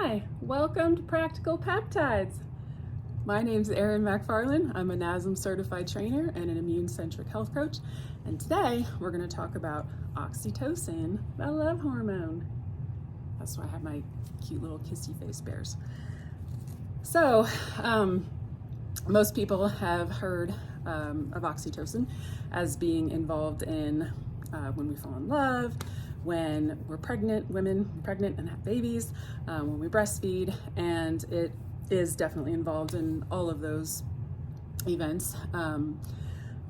Hi, welcome to Practical Peptides. My name's Erin Macfarland. I'm a NASM certified trainer and an immune-centric health coach. And today we're going to talk about oxytocin, the love hormone. That's why I have my cute little kissy face bears. So, most people have heard of oxytocin as being involved in when we fall in love, when we're pregnant, women pregnant and have babies, when we breastfeed, and it is definitely involved in all of those events.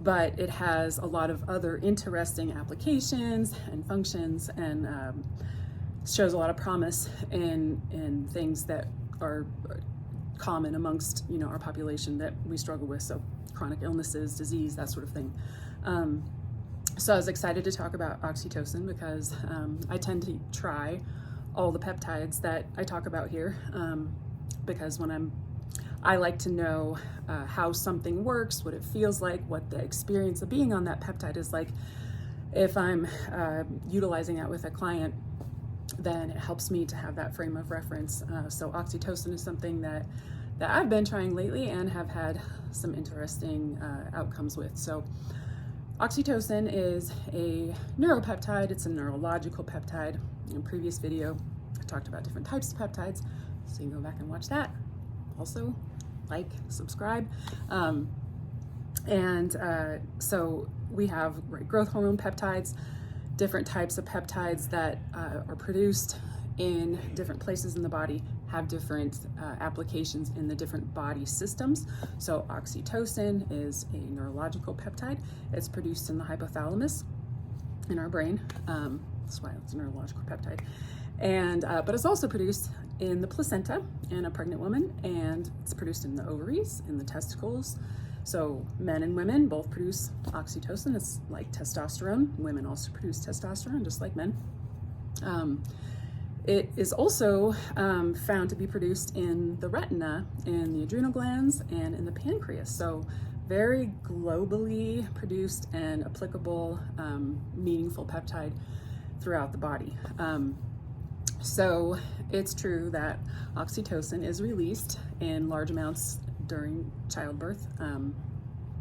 But it has a lot of other interesting applications and functions, and shows a lot of promise in things that are common amongst our population that we struggle with, so chronic illnesses, disease, that sort of thing. So I was excited to talk about oxytocin because I tend to try all the peptides that I talk about here, because I like to know how something works, what it feels like, what the experience of being on that peptide is like. If I'm utilizing it with a client, then it helps me to have that frame of reference. So oxytocin is something that I've been trying lately and have had some interesting outcomes with. So oxytocin is a neuropeptide. It's a neurological peptide. In a previous video, I talked about different types of peptides, so you can go back and watch that. Also, like, subscribe. So we have growth hormone peptides, different types of peptides that are produced in different places in the body, have different applications in the different body systems. So oxytocin is a neurological peptide. It's produced in the hypothalamus in our brain. That's why it's a neurological peptide. And but it's also produced in the placenta in a pregnant woman, and it's produced in the ovaries, in the testicles. So men and women both produce oxytocin. It's like testosterone. Women also produce testosterone, just like men. It is also found to be produced in the retina, in the adrenal glands, and in the pancreas. So very globally produced and applicable, meaningful peptide throughout the body. So it's true that oxytocin is released in large amounts during childbirth,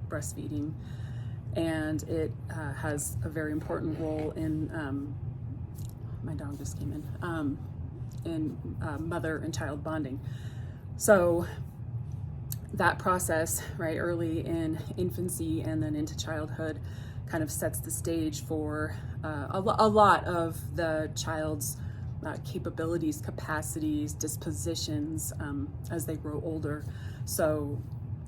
breastfeeding, and it has a very important role in my dog just came in mother and child bonding. So that process, right, early in infancy and then into childhood, kind of sets the stage for a lot of the child's capabilities, capacities, dispositions as they grow older. So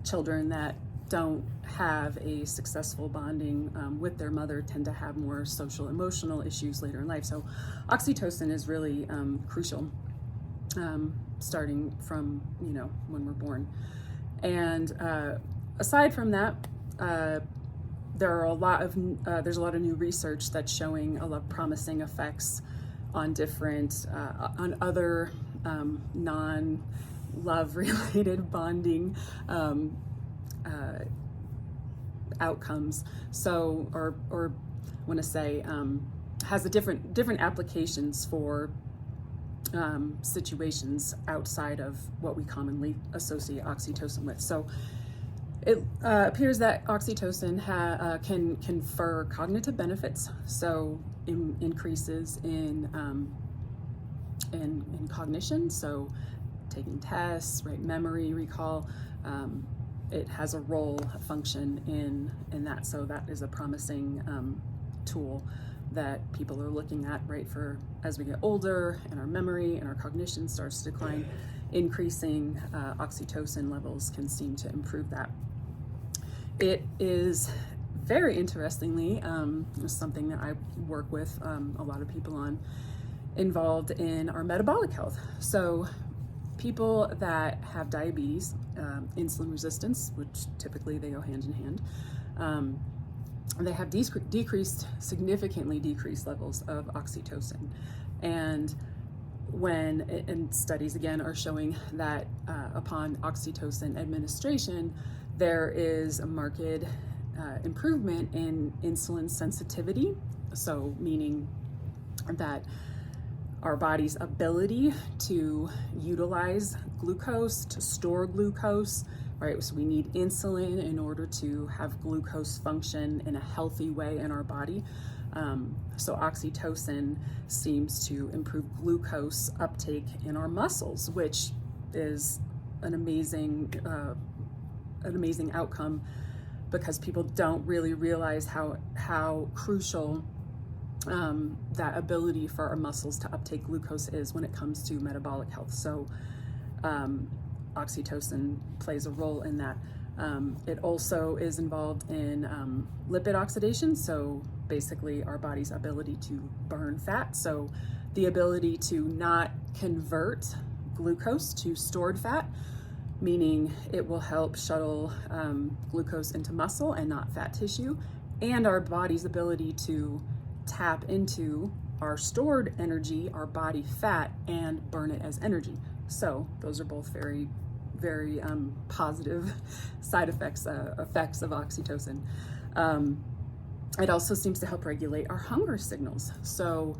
children that don't have a successful bonding with their mother tend to have more social, emotional issues later in life. So oxytocin is really crucial, starting from when we're born. And aside from that, there's a lot of new research that's showing a lot of promising effects on different on other non-love related bonding outcomes. So, or want to say, has a different applications for situations outside of what we commonly associate oxytocin with. So it appears that oxytocin can confer cognitive benefits. So increases in cognition. So taking tests, right, memory, recall. It has a role, a function in that. So that is a promising tool that people are looking at, right, for as we get older and our memory and our cognition starts to decline. Increasing oxytocin levels can seem to improve that. It is very interestingly something that I work with a lot of people on, involved in our metabolic health. So people that have diabetes, insulin resistance, which typically they go hand in hand, they have significantly decreased levels of oxytocin. And studies again are showing that upon oxytocin administration, there is a marked improvement in insulin sensitivity. So meaning that our body's ability to utilize glucose, to store glucose, right? So we need insulin in order to have glucose function in a healthy way in our body. So oxytocin seems to improve glucose uptake in our muscles, which is an amazing outcome, because people don't really realize how crucial that ability for our muscles to uptake glucose is when it comes to metabolic health. So oxytocin plays a role in that. It also is involved in lipid oxidation, so basically our body's ability to burn fat. So the ability to not convert glucose to stored fat, meaning it will help shuttle glucose into muscle and not fat tissue, and our body's ability to tap into our stored energy, our body fat, and burn it as energy. So those are both very, very positive side effects of oxytocin. It also seems to help regulate our hunger signals. So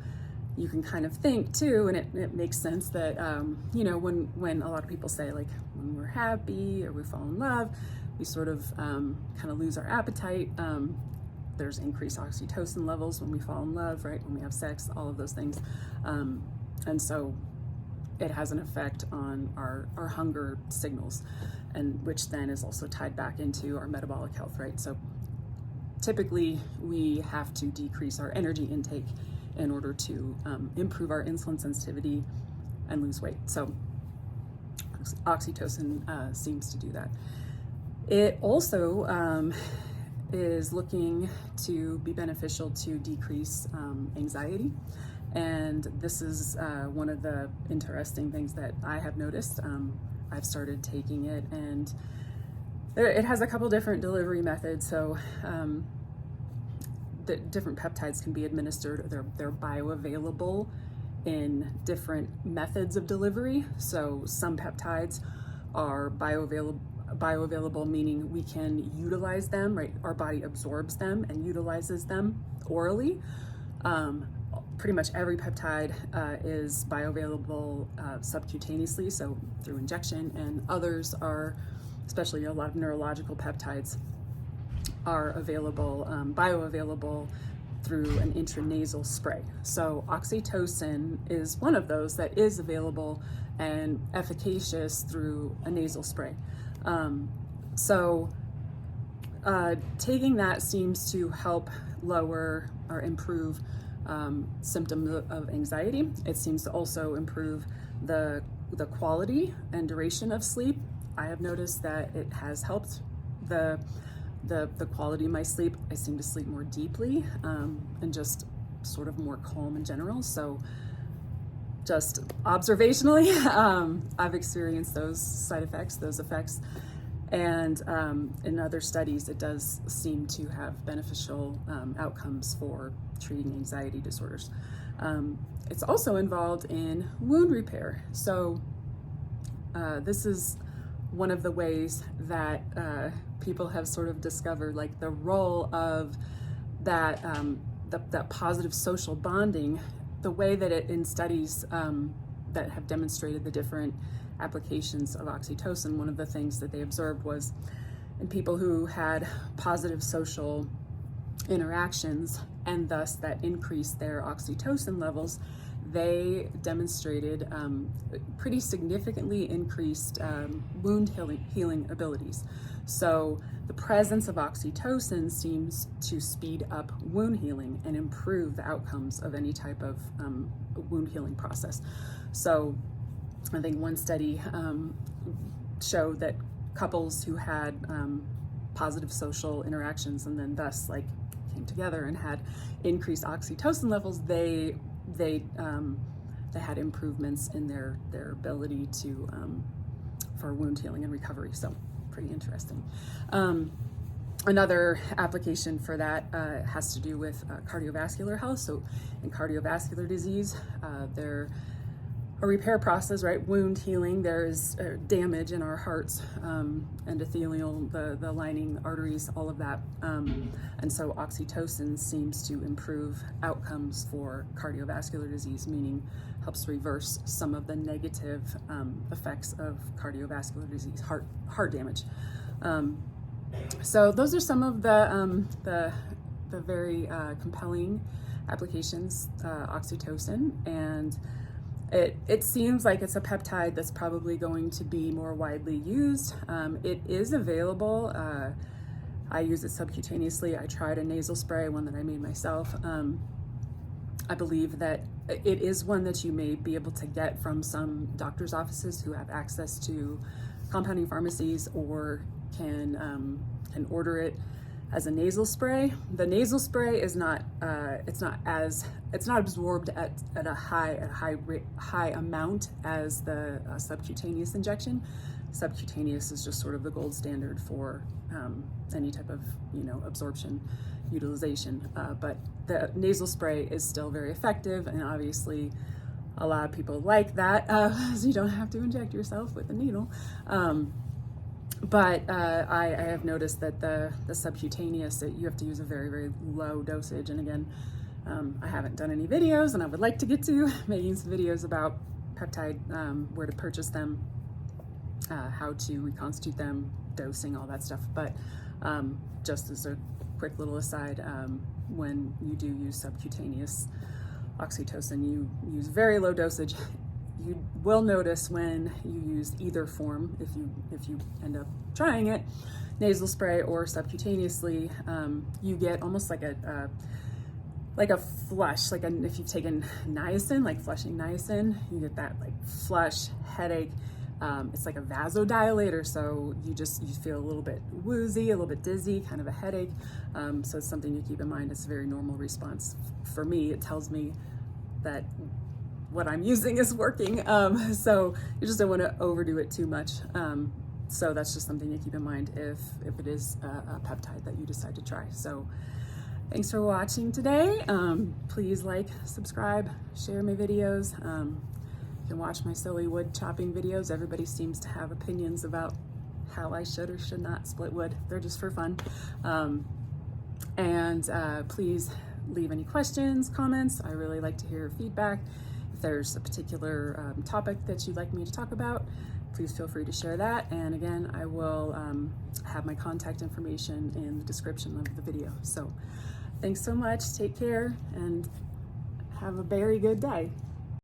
you can kind of think too, and it makes sense that, when a lot of people say, like, when we're happy or we fall in love, we sort of kind of lose our appetite. There's increased oxytocin levels when we fall in love, right? When we have sex, all of those things. And so it has an effect on our hunger signals, and which then is also tied back into our metabolic health, right? So typically we have to decrease our energy intake in order to improve our insulin sensitivity and lose weight. So oxytocin seems to do that. It also is looking to be beneficial to decrease anxiety. And this is one of the interesting things that I have noticed. I've started taking it, and it has a couple different delivery methods. So the different peptides can be administered. They're bioavailable in different methods of delivery. So some peptides are bioavailable, meaning we can utilize them, right? Our body absorbs them and utilizes them orally. Pretty much every peptide is bioavailable subcutaneously, so through injection, and others are, especially a lot of neurological peptides, are available, bioavailable through an intranasal spray. So oxytocin is one of those that is available and efficacious through a nasal spray. Taking that seems to help lower or improve symptoms of anxiety. It seems to also improve the quality and duration of sleep. I have noticed that it has helped the quality of my sleep. I seem to sleep more deeply and just sort of more calm in general. So just observationally, I've experienced those side effects, those effects. And in other studies, it does seem to have beneficial outcomes for treating anxiety disorders. It's also involved in wound repair. So this is one of the ways that people have sort of discovered, like, the role of that that positive social bonding, the way that it in studies that have demonstrated the different applications of oxytocin. One of the things that they observed was in people who had positive social interactions, and thus that increased their oxytocin levels, they demonstrated pretty significantly increased wound healing abilities. So the presence of oxytocin seems to speed up wound healing and improve the outcomes of any type of wound healing process. So I think one study showed that couples who had positive social interactions and then thus came together and had increased oxytocin levels, they had improvements in their ability to for wound healing and recovery. So pretty interesting. Another application for that has to do with cardiovascular health. So in cardiovascular disease, a repair process, right? Wound healing. There's damage in our hearts, endothelial, the lining, arteries, all of that. And so oxytocin seems to improve outcomes for cardiovascular disease, meaning helps reverse some of the negative effects of cardiovascular disease, heart damage. So those are some of the very compelling applications, oxytocin, and it seems like it's a peptide that's probably going to be more widely used. It is available. I use it subcutaneously. I tried a nasal spray, one that I made myself. I believe that it is one that you may be able to get from some doctor's offices who have access to compounding pharmacies, or can order it as a nasal spray. The nasal spray is not it's not absorbed at a high amount as the subcutaneous injection. Subcutaneous is just sort of the gold standard for any type of absorption utilization, but the nasal spray is still very effective, and obviously a lot of people like that, so you don't have to inject yourself with a needle. But I have noticed that the subcutaneous, you have to use a very, very low dosage. And again, I haven't done any videos, and I would like to get to making some videos about peptide, where to purchase them, how to reconstitute them, dosing, all that stuff. But just as a quick little aside, when you do use subcutaneous oxytocin, you use very low dosage. You will notice when you use either form, if you end up trying it, nasal spray or subcutaneously, you get almost like a flush, if you've taken niacin, like flushing niacin, you get that like flush, headache. It's like a vasodilator, so you feel a little bit woozy, a little bit dizzy, kind of a headache. So it's something to keep in mind. It's a very normal response. For me, it tells me that what I'm using is working. So you just don't want to overdo it too much. So that's just something to keep in mind if it is a peptide that you decide to try. So thanks for watching today. Please like, subscribe, share my videos. You can watch my silly wood chopping videos. Everybody seems to have opinions about how I should or should not split wood. They're just for fun. Please leave any questions, comments. I really like to hear feedback. If there's a particular topic that you'd like me to talk about, please feel free to share that. And again, I will have my contact information in the description of the video. So thanks so much. Take care and have a very good day.